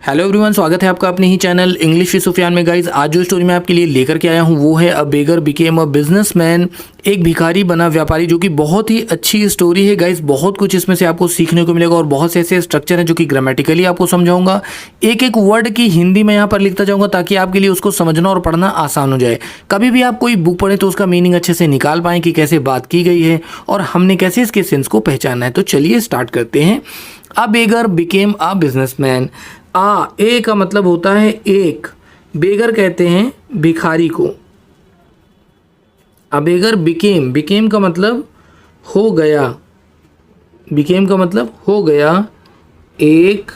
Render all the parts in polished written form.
Hello everyone, स्वागत है आपका अपने ही चैनल इंग्लिश विद सुफियान में। गाइज, आज जो स्टोरी मैं आपके लिए लेकर के आया हूँ वो है अ बेगर बिकेम अ बिजनेसमैन। एक भिखारी बना व्यापारी, जो कि बहुत ही अच्छी स्टोरी है गाइज। बहुत कुछ इसमें से आपको सीखने को मिलेगा और बहुत से ऐसे स्ट्रक्चर हैं जो कि ग्रामेटिकली आपको समझाऊंगा। एक एक वर्ड की हिंदी में यहाँ पर लिखता जाऊँगा ताकि आपके लिए उसको समझना और पढ़ना आसान हो जाए। कभी भी आप कोई बुक पढ़ें तो उसका मीनिंग अच्छे से निकाल पाएँ कि कैसे बात की गई है और हमने कैसे इसके सेंस को पहचानना है। तो चलिए स्टार्ट करते हैं। अ बेगर बिकेम अ बिजनेसमैन। ए का मतलब होता है एक, बेगर कहते हैं भिखारी को। अ बेगर बिकेम का मतलब हो गया, बिकेम का मतलब हो गया एक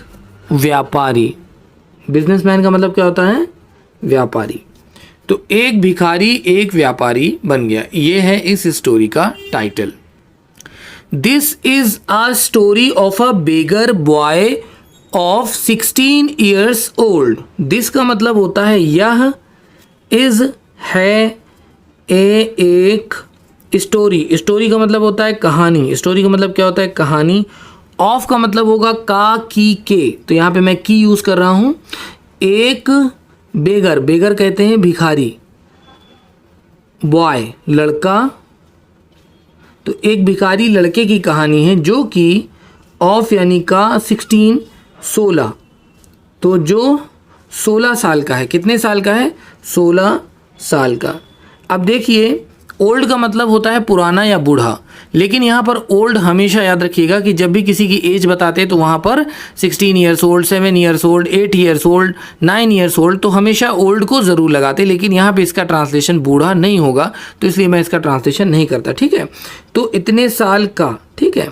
व्यापारी। बिजनेसमैन का मतलब क्या होता है? व्यापारी। तो एक भिखारी एक व्यापारी बन गया, ये है इस स्टोरी का title. This is a story of a beggar boy of 16 years old। This का मतलब होता है यह, इज है, एक स्टोरी का मतलब होता है कहानी। स्टोरी का मतलब क्या होता है? कहानी। ऑफ का मतलब होगा का, की, के, तो यहाँ पे मैं की यूज कर रहा हूँ। एक बेगर कहते हैं भिखारी, बॉय लड़का, तो एक भिखारी लड़के की कहानी है जो कि ऑफ यानी का 16 तो जो 16 साल का है। कितने साल का है? 16 साल का। अब देखिए, ओल्ड का मतलब होता है पुराना या बूढ़ा, लेकिन यहाँ पर ओल्ड हमेशा याद रखिएगा कि जब भी किसी की एज बताते हैं तो वहाँ पर 16 years old, 7 years old, 8 years old, 9 years old, तो हमेशा ओल्ड को ज़रूर लगाते। लेकिन यहाँ पे इसका ट्रांसलेशन बूढ़ा नहीं होगा, तो इसलिए मैं इसका ट्रांसलेशन नहीं करता। ठीक है, तो इतने साल का। ठीक है,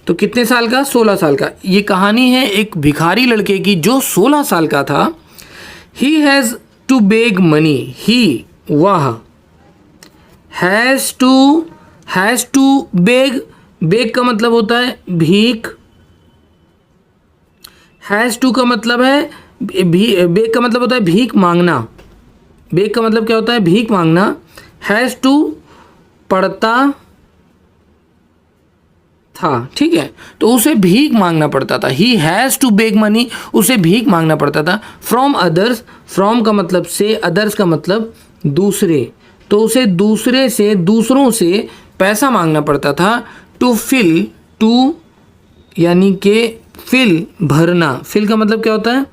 तो कितने साल का? 16 साल का। ये कहानी है एक भिखारी लड़के की जो 16 साल का था। He has to beg money. He, वह, हैज़ टू बेग का मतलब होता है भीख। हैज़ टू का मतलब है बेग का मतलब होता है भीख मांगना। बेग का मतलब क्या होता है? भीख मांगना। हैज़ टू पढ़ता था। ठीक है, तो उसे भीख मांगना पड़ता था। He has to beg money, उसे भीख मांगना पड़ता था। फ्रॉम अदर्स, फ्रॉम का मतलब से, अदर्स का मतलब दूसरे, तो उसे दूसरों से पैसा मांगना पड़ता था। टू फिल, टू यानी के फिल भरना। फिल का मतलब क्या होता है?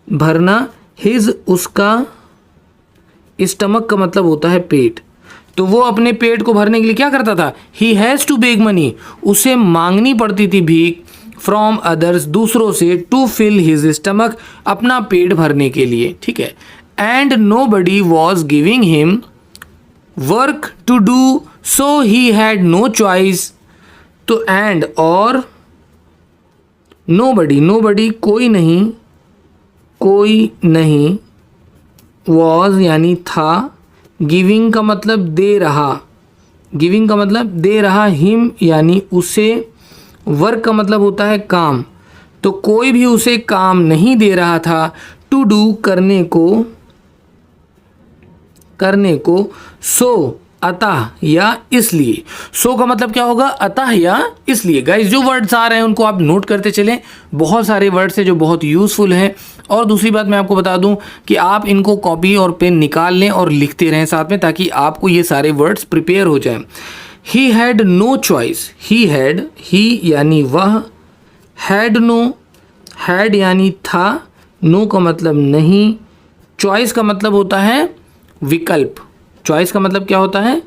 भरना। हिज उसका, स्टमक का मतलब होता है पेट, तो वो अपने पेट को भरने के लिए क्या करता था? He has to beg money, उसे मांगनी पड़ती थी भीख। फ्रॉम अदर्स, दूसरों से। टू फिल हिज स्टमक, अपना पेट भरने के लिए। ठीक है, and nobody was giving him work to do, so he had no choice. तो एंड और नो बडी कोई नहीं, वॉज यानी था, गिविंग का मतलब दे रहा, हिम यानी उसे, वर्क का मतलब होता है काम, तो कोई भी उसे काम नहीं दे रहा था। टू डू करने को, सो अतः या इसलिए। सो का मतलब क्या होगा? अतः या इसलिए। गाइस, जो वर्ड्स आ रहे हैं उनको आप नोट करते चलें। बहुत सारे वर्ड्स हैं जो बहुत यूज़फुल हैं। और दूसरी बात मैं आपको बता दूं कि आप इनको कॉपी और पेन निकाल लें और लिखते रहें साथ में, ताकि आपको ये सारे वर्ड्स प्रिपेयर हो जाएं। He had no choice. He यानी वह, हैड यानी था, नो का मतलब नहीं, चॉइस का मतलब होता है विकल्प। चॉइस का मतलब क्या होता है?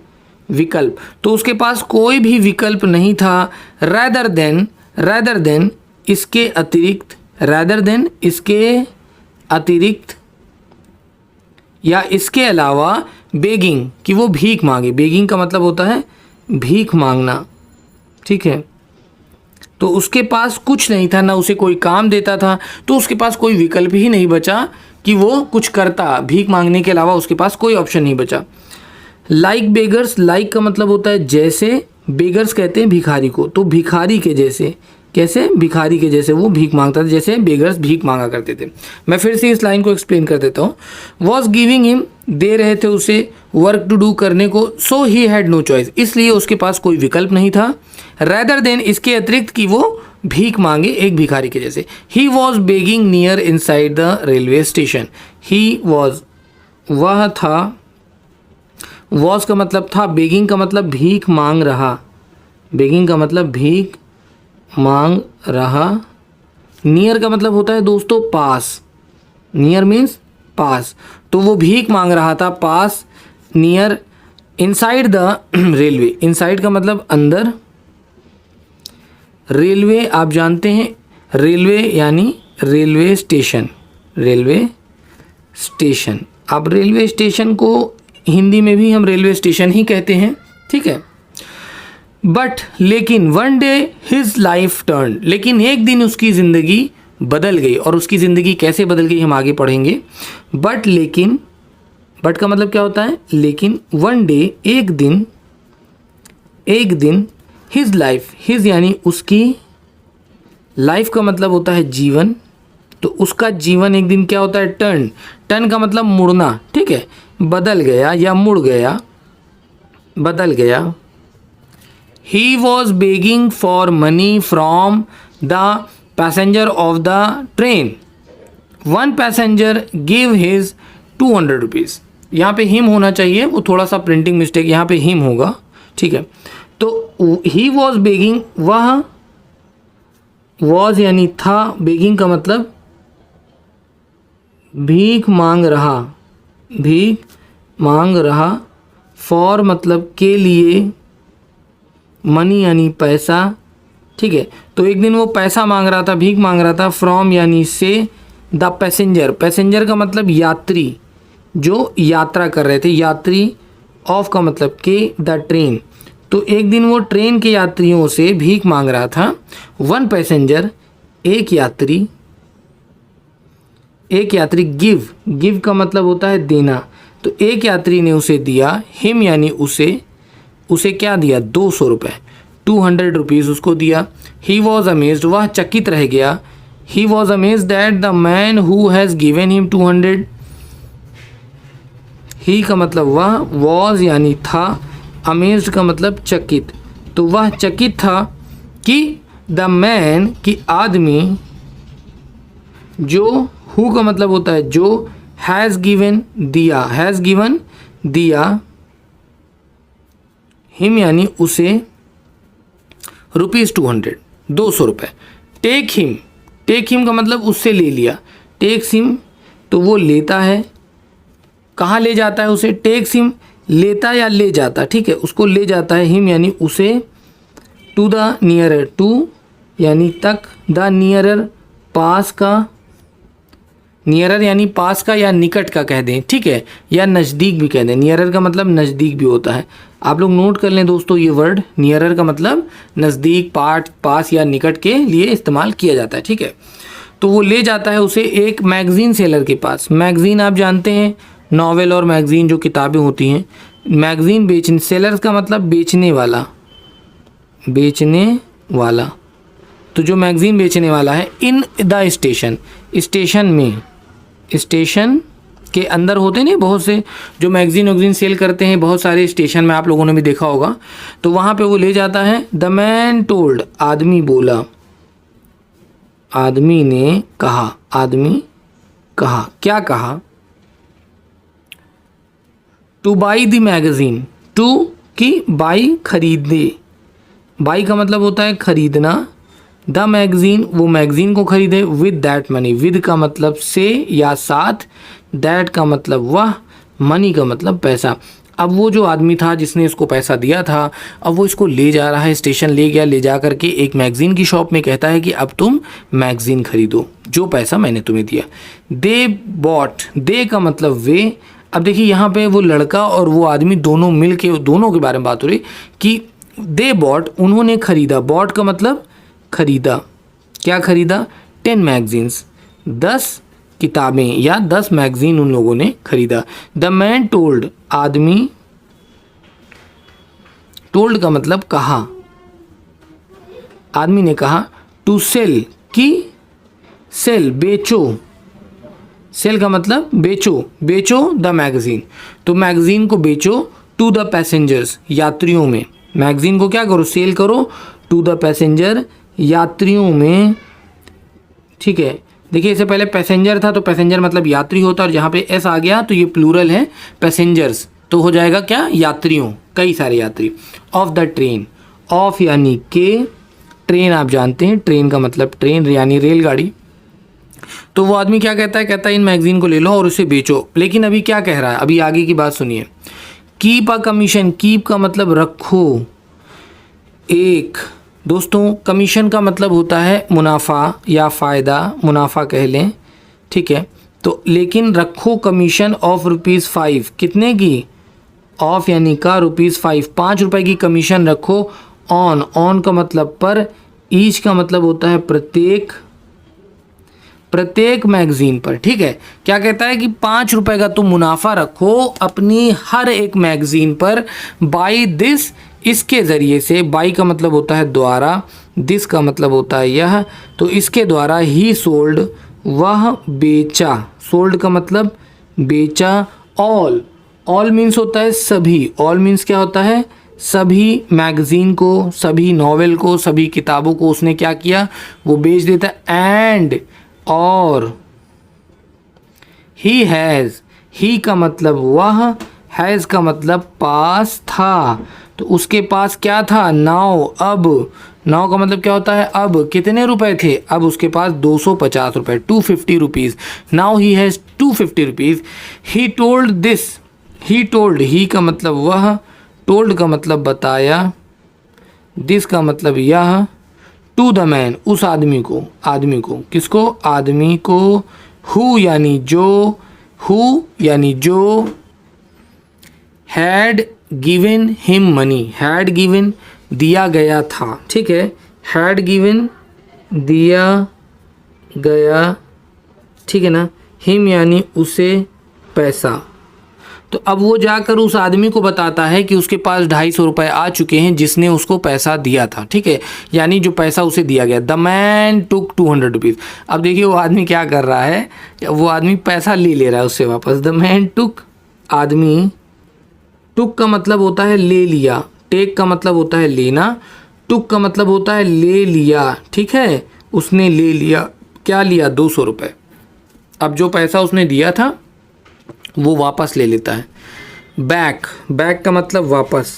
विकल्प। तो उसके पास कोई भी विकल्प नहीं था। रैदर देन इसके अतिरिक्त, या इसके अलावा, बेगिंग कि वो भीख मांगे। बेगिंग का मतलब होता है भीख मांगना। ठीक है, तो उसके पास कुछ नहीं था, ना उसे कोई काम देता था, तो उसके पास कोई विकल्प ही नहीं बचा कि वो कुछ करता। भीख मांगने के अलावा उसके पास कोई ऑप्शन नहीं बचा। लाइक बेगर्स, लाइक का मतलब होता है जैसे, बेगर्स कहते हैं भिखारी को, तो भिखारी के जैसे। कैसे? भिखारी के जैसे वो भीख मांगता था, जैसे बेगर्स भीख मांगा करते थे। मैं फिर से इस लाइन को एक्सप्लेन कर देता हूँ। वॉज गिविंग हिम, दे रहे थे उसे, वर्क टू डू करने को, सो ही हैड नो चॉइस, इसलिए उसके पास कोई विकल्प नहीं था। रैदर देन, इसके अतिरिक्त कि वो भीख मांगे एक भिखारी के जैसे। He was begging near inside the railway station. He was वह था, वॉज का मतलब था, बेगिंग का मतलब भीख मांग रहा, बेगिंग का मतलब भीख मांग रहा, नियर का मतलब होता है दोस्तों पास, नियर मीन्स पास, तो वो भीख मांग रहा था पास, near, inside the railway, inside का मतलब अंदर, रेलवे आप जानते हैं, रेलवे यानी रेलवे स्टेशन, रेलवे स्टेशन, अब रेलवे स्टेशन को हिंदी में भी हम रेलवे स्टेशन ही कहते हैं, ठीक है। बट लेकिन one day his life turn, लेकिन एक दिन उसकी ज़िंदगी बदल गई, और उसकी ज़िंदगी कैसे बदल गई हम आगे पढ़ेंगे। बट लेकिन, बट का मतलब क्या होता है, लेकिन, वन डे एक दिन, एक दिन, हिज लाइफ, हिज यानी उसकी, लाइफ का मतलब होता है जीवन, तो उसका जीवन एक दिन क्या होता है, टर्न, टर्न का मतलब मुड़ना, ठीक है, बदल गया या मुड़ गया, बदल गया। He was begging for money from the passenger of the train, one passenger give his 200 rupees, यहाँ पे हिम होना चाहिए, वो थोड़ा सा प्रिंटिंग मिस्टेक, यहाँ पे हिम होगा, ठीक है। तो ही वॉज बेगिंग, वह, वॉज यानी था, बेगिंग का मतलब भीख मांग रहा, भीख मांग रहा, फॉर मतलब के लिए, मनी यानी पैसा, ठीक है। तो एक दिन वो पैसा मांग रहा था, भीख मांग रहा था, फ्रॉम यानी से, द पैसेंजर, पैसेंजर का मतलब यात्री, जो यात्रा कर रहे थे, यात्री, ऑफ का मतलब के, द ट्रेन, तो एक दिन वो ट्रेन के यात्रियों से भीख मांग रहा था। वन पैसेंजर, एक यात्री, एक यात्री, गिव, गिव का मतलब होता है देना, तो एक यात्री ने उसे दिया, हिम यानी उसे, उसे क्या दिया, 200 रुपये, 200 रुपीज़ उसको दिया। ही वॉज अमेज्ड, वह चकित रह गया, he was amazed that the man who has given him 200, ही का मतलब वह, वॉज यानी था, अमेज्ड का मतलब चकित, तो वह चकित था कि द मैन की आदमी, जो, हु का मतलब होता है जो, हैज़ गिवन दिया, हैज़ गिवन दिया, हिम यानी उसे, रुपीज़ 200, 200 रुपये। टेक हिम, टेक हिम का मतलब उससे ले लिया, टेक्स हिम तो वो लेता है, कहाँ ले जाता है उसे, टेक्स हिम लेता या ले जाता, ठीक है, उसको ले जाता है, हिम यानी उसे, टू द नियरर, टू यानी तक, द नियरर पास का, नियरर यानी पास का या निकट का कह दें, ठीक है, या नज़दीक भी कह दें, नियरर का मतलब नज़दीक भी होता है। आप लोग नोट कर लें दोस्तों ये वर्ड, नियरर का मतलब नज़दीक, पास या निकट के लिए इस्तेमाल किया जाता है, ठीक है। तो वो ले जाता है उसे एक मैगज़ीन सेलर के पास, मैगज़ीन आप जानते हैं, नावल और मैगज़ीन जो किताबें होती हैं, मैगज़ीन बेचने, सेलर्स का मतलब बेचने वाला, बेचने वाला, तो जो मैगज़ीन बेचने वाला है, इन द स्टेशन, स्टेशन में, स्टेशन के अंदर होते नहीं बहुत से जो मैगज़ीन वैगज़ीन सेल करते हैं, बहुत सारे स्टेशन में आप लोगों ने भी देखा होगा, तो वहाँ पे वो ले जाता है। द मैन टोल्ड, आदमी बोला, आदमी ने कहा, आदमी कहा, क्या कहा, to buy the magazine, to की बाई खरीदे, बाई का मतलब होता है खरीदना, द मैगज़ीन वो मैगज़ीन को खरीदे, विद दैट मनी, विद का मतलब से या साथ, दैट का मतलब वह, मनी का मतलब पैसा। अब वो जो आदमी था जिसने इसको पैसा दिया था, अब वो इसको ले जा रहा है, स्टेशन ले गया, ले जा करके एक मैगज़ीन की शॉप में कहता है कि अब तुम मैगज़ीन खरीदो, जो पैसा मैंने तुम्हें दिया। दे बॉट, दे का मतलब वे, अब देखिए यहाँ पे वो लड़का और वो आदमी दोनों मिल के, दोनों के बारे में बात हो रही कि दे बॉट, उन्होंने खरीदा, बॉट का मतलब खरीदा, क्या खरीदा, 10 मैगज़ीन्स, 10 किताबें या 10 मैगज़ीन उन लोगों ने खरीदा। द मैन टोल्ड, आदमी, टोल्ड का मतलब कहा, आदमी ने कहा, टू सेल की, सेल बेचो, सेल का मतलब बेचो, बेचो द मैगज़ीन, तो मैगज़ीन को बेचो, टू द पैसेंजर्स, यात्रियों में, मैगज़ीन को क्या करो, सेल करो, टू द पैसेंजर यात्रियों में, ठीक है। देखिए इससे पहले पैसेंजर था तो पैसेंजर मतलब यात्री होता, और जहाँ पे एस आ गया तो ये प्लूरल है पैसेंजर्स, तो हो जाएगा क्या, यात्रियों, कई सारे यात्री। ऑफ द ट्रेन, ऑफ यानी के, ट्रेन आप जानते हैं, ट्रेन का मतलब ट्रेन यानी रेलगाड़ी। तो वो आदमी क्या कहता है, कहता है इन मैगजीन को ले लो और उसे बेचो। लेकिन अभी क्या कह रहा है, अभी आगे की बात सुनिए। कीप अ कमीशन, कीप का मतलब रखो एक, दोस्तों कमीशन का मतलब होता है मुनाफा या फ़ायदा, मुनाफा कह लें, ठीक है। तो लेकिन रखो कमीशन ऑफ ₹5, कितने की, ऑफ यानी का, ₹5, 5 रुपये की कमीशन रखो। ऑन, ऑन का मतलब पर, ईच का मतलब होता है प्रत्येक, प्रत्येक मैगजीन पर, ठीक है। क्या कहता है कि 5 रुपये का तुम मुनाफा रखो अपनी हर एक मैगजीन पर, बाई दिस, इसके ज़रिए से, बाई का मतलब होता है द्वारा, दिस का मतलब होता है यह, तो इसके द्वारा ही सोल्ड, वह बेचा, सोल्ड का मतलब बेचा। ऑल, ऑल मीन्स होता है सभी, ऑल मीन्स क्या होता है, सभी मैगजीन को, सभी नॉवेल को, सभी किताबों को उसने क्या किया, वो बेच देता है। एंड, और, ही हैज़, ही का मतलब वह, हैज़ का मतलब पास था, तो उसके पास क्या था, नाउ, अब, नाउ का मतलब क्या होता है, अब कितने रुपए थे, अब उसके पास 250 रुपये, 250 rupees, now he has 250 rupees. He told this, he told, he का मतलब वह, टोल्ड का मतलब बताया, दिस का मतलब यह, टू द मैन, उस आदमी को, आदमी को, किसको, आदमी को, हु यानी जो, हु यानी जो, had given him money, had given दिया गया था, ठीक है, हैड गिवन दिया गया, ठीक है ना, हिम यानी उसे पैसा। तो अब वो जाकर उस आदमी को बताता है कि उसके पास 250 रुपये आ चुके हैं जिसने उसको पैसा दिया था, ठीक है, यानी जो पैसा उसे दिया गया। The man took 200 rupees. अब देखिए वो आदमी क्या कर रहा है, वो आदमी पैसा ले रहा है उससे वापस। द मैन टुक, आदमी, टुक का मतलब होता है ले लिया, टेक का मतलब होता है लेना, टुक का मतलब होता है ले लिया, ठीक है, उसने ले लिया, क्या लिया, 200 रुपये। अब जो पैसा उसने दिया था वो वापस ले लेता है। बैक, बैक का मतलब वापस।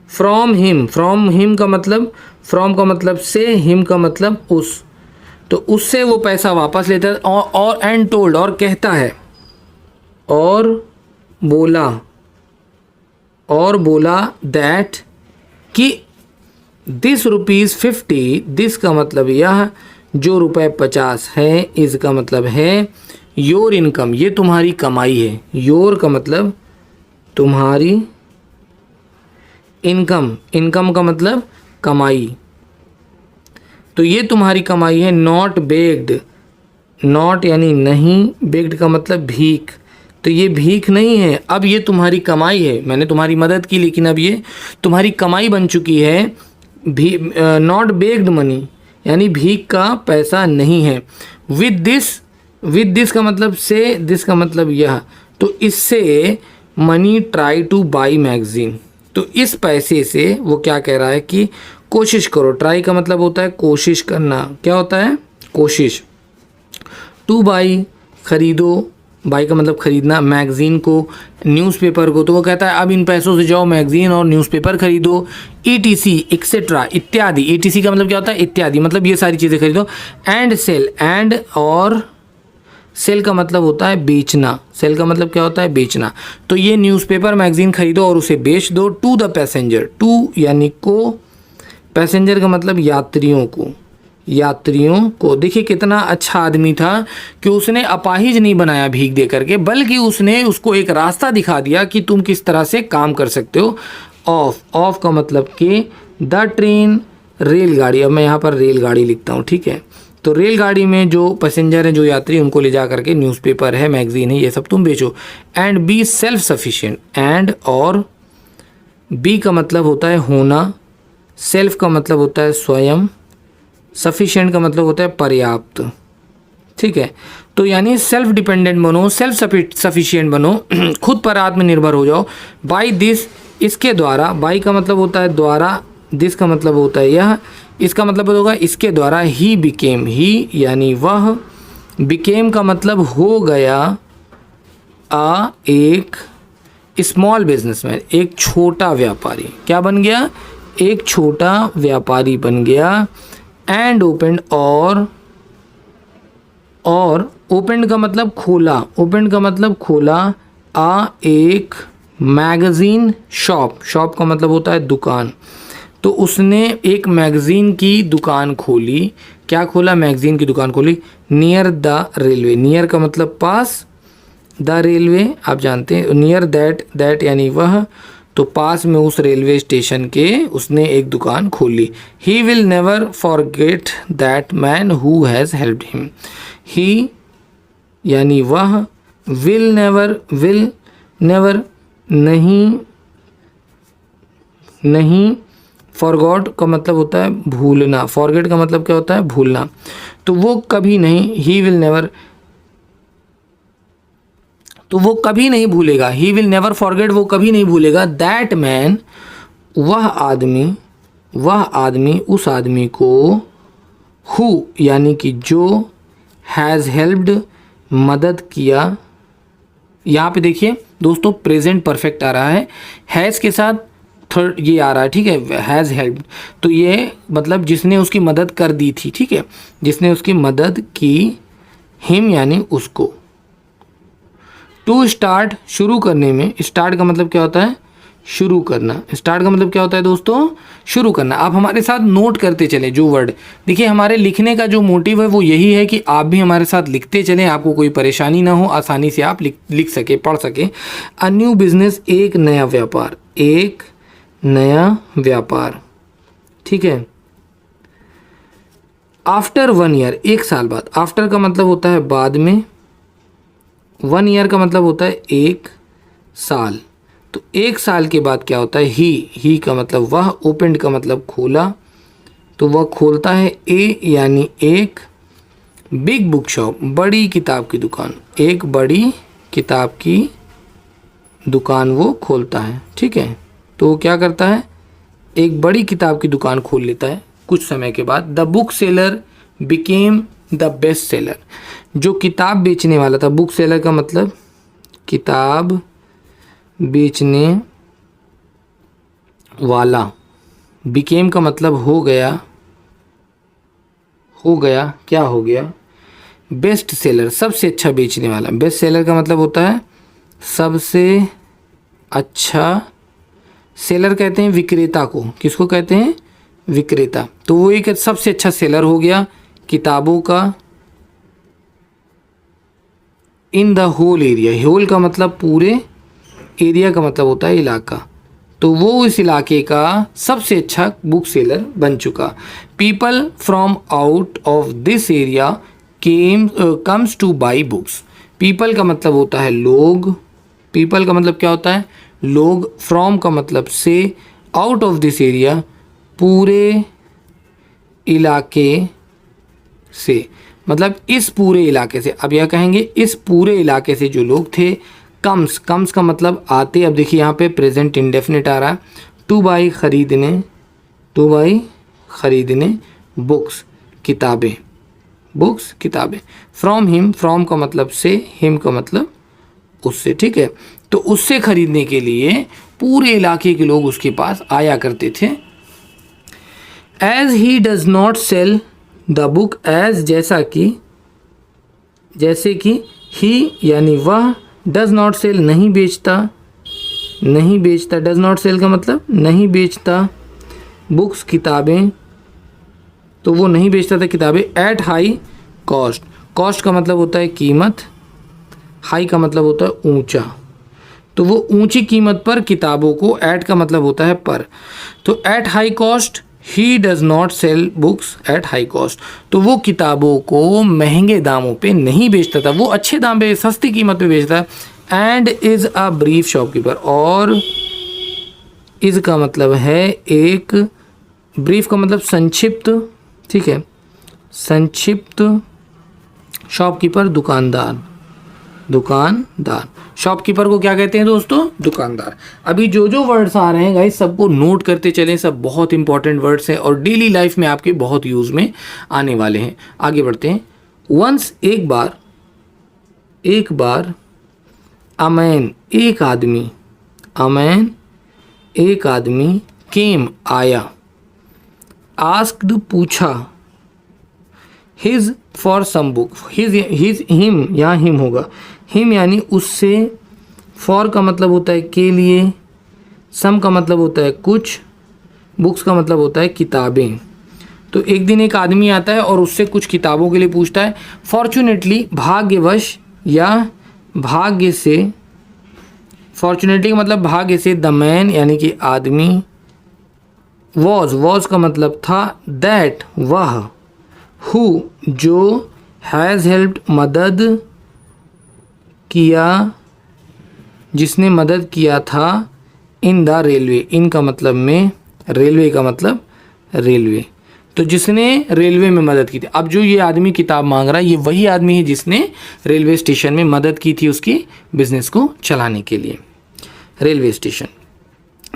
फ्रॉम हिम, फ्रॉम हिम का मतलब, फ्रॉम का मतलब से, हिम का मतलब उस, तो उससे वो पैसा वापस लेता है। और एंड टोल्ड, और कहता है, और बोला, और बोला दैट, कि दिस ₹50, दिस का मतलब यह, जो ₹50 है, इस का मतलब है योर इनकम, ये तुम्हारी कमाई है। योर का मतलब तुम्हारी, इनकम, इनकम का मतलब कमाई, तो ये तुम्हारी कमाई है। नॉट बेग्ड, नॉट यानी नहीं, बेग्ड का मतलब भीख, तो ये भीख नहीं है, अब ये तुम्हारी कमाई है, मैंने तुम्हारी मदद की लेकिन अब ये तुम्हारी कमाई बन चुकी है। नॉट बेग्ड मनी यानी भीख का पैसा नहीं है। विद दिस, विद दिस का मतलब से, दिस का मतलब यह, तो इससे money try two by magazine, तो इस पैसे से वो क्या कह रहा है कि कोशिश करो। ट्राई का मतलब होता है कोशिश करना, क्या होता है, कोशिश। टू बाई, खरीदो, बाई का मतलब खरीदना, मैगजीन को, न्यूज़पेपर को, तो वो कहता है अब इन पैसों से जाओ मैगजीन और न्यूज़पेपर खरीदो। ETC एक्सेट्रा, इत्यादि, ETC का मतलब क्या होता है, इत्यादि, मतलब ये सारी चीज़ें खरीदो। एंड सेल, एंड और, सेल का मतलब होता है बेचना, सेल का मतलब क्या होता है, बेचना, तो ये न्यूज़पेपर मैगजीन खरीदो और उसे बेच दो। टू द पैसेंजर, टू यानी को, पैसेंजर का मतलब यात्रियों को, यात्रियों को। देखिए कितना अच्छा आदमी था कि उसने अपाहिज नहीं बनाया भीख दे करके, बल्कि उसने उसको एक रास्ता दिखा दिया कि तुम किस तरह से काम कर सकते हो। ऑफ, ऑफ का मतलब कि, द ट्रेन, रेलगाड़ी, अब मैं यहाँ पर रेलगाड़ी लिखता हूँ, ठीक है, तो रेलगाड़ी में जो पैसेंजर हैं, जो यात्री, उनको ले जा करके न्यूज़पेपर है, मैगजीन है, ये सब तुम बेचो। And be self sufficient, and और, बी का मतलब होता है होना, सेल्फ का मतलब होता है स्वयं, सफिशिएंट का मतलब होता है पर्याप्त, ठीक है, तो यानी सेल्फ डिपेंडेंट बनो, सेल्फ सफिशिएंट बनो, खुद पर आत्मनिर्भर हो जाओ। बाई दिस, इसके द्वारा, बाई का मतलब होता है द्वारा, दिस का मतलब होता है यह, इसका मतलब होगा इसके द्वारा ही बिकेम, ही यानी वह, बिकेम का मतलब हो गया, एक स्मॉल बिजनेसमैन, एक छोटा व्यापारी। क्या बन गया? एक छोटा व्यापारी बन गया। एंड ओपनड, और ओपनड का मतलब खोला, ओपनड का मतलब खोला, एक मैगज़ीन शॉप, शॉप का मतलब होता है दुकान, तो उसने एक मैगज़ीन की दुकान खोली। क्या खोला? मैगज़ीन की दुकान खोली। नियर द रेलवे, नियर का मतलब पास, द रेलवे आप जानते हैं, नियर दैट यानी वह, तो पास में उस रेलवे स्टेशन के उसने एक दुकान खोली। He will never forget that man who has helped him. He यानी वह, विल नेवर नहीं, फॉरगॉट का मतलब होता है भूलना, फॉरगेट का मतलब क्या होता है? भूलना। तो वो कभी नहीं, ही विल नेवर, तो वो कभी नहीं भूलेगा, ही विल नेवर फॉरगेट, वो कभी नहीं भूलेगा, दैट मैन, वह आदमी, उस आदमी को, हु यानी कि जो, हैज़ हेल्प्ड मदद किया। यहाँ पे देखिए दोस्तों प्रेजेंट परफेक्ट आ रहा है, हैज़ के साथ थर्ड ये आ रहा है, ठीक है, हैज़ हेल्प्ड, तो ये मतलब जिसने उसकी मदद कर दी थी, ठीक है, जिसने उसकी मदद की, हिम यानी उसको। टू स्टार्ट, शुरू करने में, स्टार्ट का मतलब क्या होता है? शुरू करना। स्टार्ट का मतलब क्या होता है दोस्तों? शुरू करना। आप हमारे साथ नोट करते चलें जो वर्ड, देखिए हमारे लिखने का जो मोटिव है वो यही है कि आप भी हमारे साथ लिखते चलें, आपको कोई परेशानी ना हो, आसानी से आप लिख सके, पढ़ सके। अ न्यू बिजनेस, एक नया व्यापार, एक नया व्यापार, ठीक है। आफ्टर 1 ईयर, एक साल बाद। आफ्टर का मतलब होता है बाद में, 1 ईयर का मतलब होता है एक साल, तो एक साल के बाद क्या होता है? ही का मतलब वह, ओपनड का मतलब खोला, तो वह खोलता है, ए यानी एक, बिग बुक शॉप, बड़ी किताब की दुकान, एक बड़ी किताब की दुकान वो खोलता है, ठीक है। तो क्या करता है? एक बड़ी किताब की दुकान खोल लेता है कुछ समय के बाद। The book seller became the best seller, जो किताब बेचने वाला था, बुक सेलर का मतलब किताब बेचने वाला, बिकेम का मतलब हो गया, क्या हो गया? बेस्ट सेलर, सबसे अच्छा बेचने वाला। बेस्ट सेलर का मतलब होता है सबसे अच्छा, सेलर कहते हैं विक्रेता को, किसको कहते हैं? विक्रेता। तो वो एक सबसे अच्छा सेलर हो गया किताबों का, in the whole area, whole का मतलब पूरे, एरिया का मतलब होता है इलाका, तो वो इस इलाके का सबसे अच्छा बुक सेलर बन चुका। People from out of this area comes two by books. People का मतलब होता है लोग, पीपल का मतलब क्या होता है? लोग। फ्रॉम का मतलब से, आउट ऑफ दिस एरिया पूरे इलाके से, मतलब इस पूरे इलाके से। अब यह कहेंगे इस पूरे इलाके से जो लोग थे। कम्स का मतलब आते। अब देखिए यहाँ पे प्रेजेंट इंडेफिनिट आ रहा है। टू बाई खरीदने, बुक्स किताबें। फ्रॉम हिम, फ्रॉम का मतलब से, हिम का मतलब उससे, ठीक है। तो उससे खरीदने के लिए पूरे इलाके के लोग उसके पास आया करते थे। As he does not sell the book, as जैसे कि ही यानी वह, डज नॉट सेल नहीं बेचता, डज नॉट सेल का मतलब नहीं बेचता, बुक्स किताबें, तो वो नहीं बेचता था किताबें। एट हाई कॉस्ट, कॉस्ट का मतलब होता है कीमत, हाई का मतलब होता है ऊंचा, तो वो ऊंची कीमत पर किताबों को, एट का मतलब होता है पर, तो at high cost he does not sell books at high cost, तो वो किताबों को महंगे दामों पे नहीं बेचता था, वो अच्छे दाम पे, सस्ती कीमत पे बेचता है। And is a brief shopkeeper, और इज़ का मतलब है एक, ब्रीफ का मतलब संक्षिप्त, ठीक है, संक्षिप्त, शॉपकीपर दुकानदार, दुकानदार। शॉपकीपर को क्या कहते हैं दोस्तों? दुकानदार। अभी जो जो वर्ड्स आ रहे हैं गाइस सबको नोट करते चलें, सब बहुत इंपॉर्टेंट वर्ड्स हैं और डेली लाइफ में आपके बहुत यूज़ में आने वाले हैं। आगे बढ़ते हैं। वंस एक बार अ मैन एक आदमी, अ मैन एक आदमी, केम आया, आस्क्ड पूछा, his for some book, his him, यहाँ हिम होगा, हिम यानी उससे, फॉर का मतलब होता है के लिए, सम का मतलब होता है कुछ, बुक्स का मतलब होता है किताबें। तो एक दिन एक आदमी आता है और उससे कुछ किताबों के लिए पूछता है। फॉर्चुनेटली भाग्यवश या भाग्य से, फॉर्चुनेटली का मतलब भाग्य से, द मैन यानी कि आदमी, वॉज का मतलब था, दैट वह, हु जो, हैज़ हेल्प्ड मदद किया, जिसने मदद किया था, इन द रेलवे, इन का मतलब में, रेलवे का मतलब रेलवे, तो जिसने रेलवे में मदद की थी। अब जो ये आदमी किताब मांग रहा है ये वही आदमी है जिसने रेलवे स्टेशन में मदद की थी उसकी बिजनेस को चलाने के लिए। Railway station.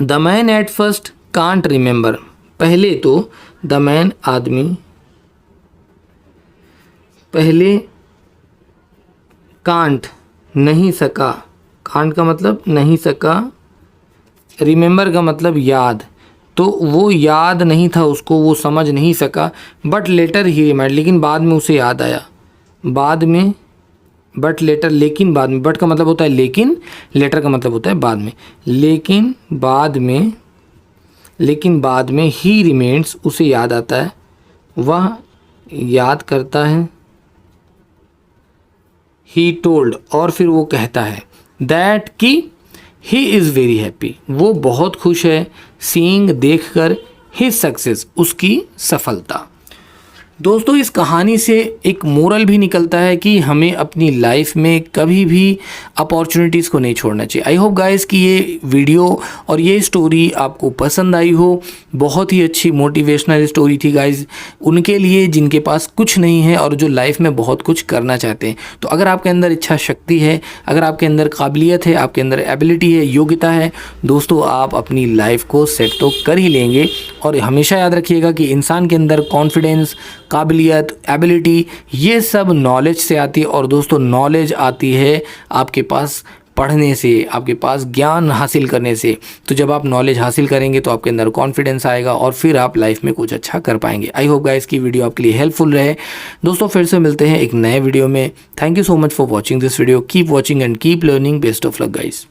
The man at first can't remember, पहले तो द मैन आदमी, पहले कांट नहीं सका, कांट का मतलब नहीं सका, रिमेंबर का मतलब याद, तो वो याद नहीं था उसको, वो समझ नहीं सका, बट लेटर ही रिमाइंड, लेकिन बाद में उसे याद आया, बाद में, बट लेटर लेकिन बाद में, बट का मतलब होता है लेकिन, लेटर का मतलब होता है बाद में, लेकिन बाद में ही रिमेंड्स, उसे याद आता है, वह याद करता है, ही टोल्ड, और फिर वो कहता है, दैट कि ही इज़ वेरी हैप्पी, वो बहुत खुश है, सीइंग देखकर, हिज सक्सेस, उसकी सफलता। दोस्तों इस कहानी से एक मोरल भी निकलता है कि हमें अपनी लाइफ में कभी भी अपॉर्चुनिटीज़ को नहीं छोड़ना चाहिए। आई होप गाइस कि ये वीडियो और ये स्टोरी आपको पसंद आई हो। बहुत ही अच्छी मोटिवेशनल स्टोरी थी गाइस, उनके लिए जिनके पास कुछ नहीं है और जो लाइफ में बहुत कुछ करना चाहते हैं। तो अगर आपके अंदर इच्छा शक्ति है, अगर आपके अंदर काबिलियत है, आपके अंदर एबिलिटी है, योग्यता है, दोस्तों आप अपनी लाइफ को सेट तो कर ही लेंगे। और हमेशा याद रखिएगा कि इंसान के अंदर कॉन्फिडेंस, काबिलियत, एबिलिटी, ये सब नॉलेज से आती है। और दोस्तों नॉलेज आती है आपके पास पढ़ने से, आपके पास ज्ञान हासिल करने से। तो जब आप नॉलेज हासिल करेंगे तो आपके अंदर कॉन्फिडेंस आएगा और फिर आप लाइफ में कुछ अच्छा कर पाएंगे। आई होप गाइस की वीडियो आपके लिए हेल्पफुल रहे। दोस्तों फिर से मिलते हैं एक नए वीडियो में। Thank you so much for watching this video. Keep watching and keep learning. Best of luck guys.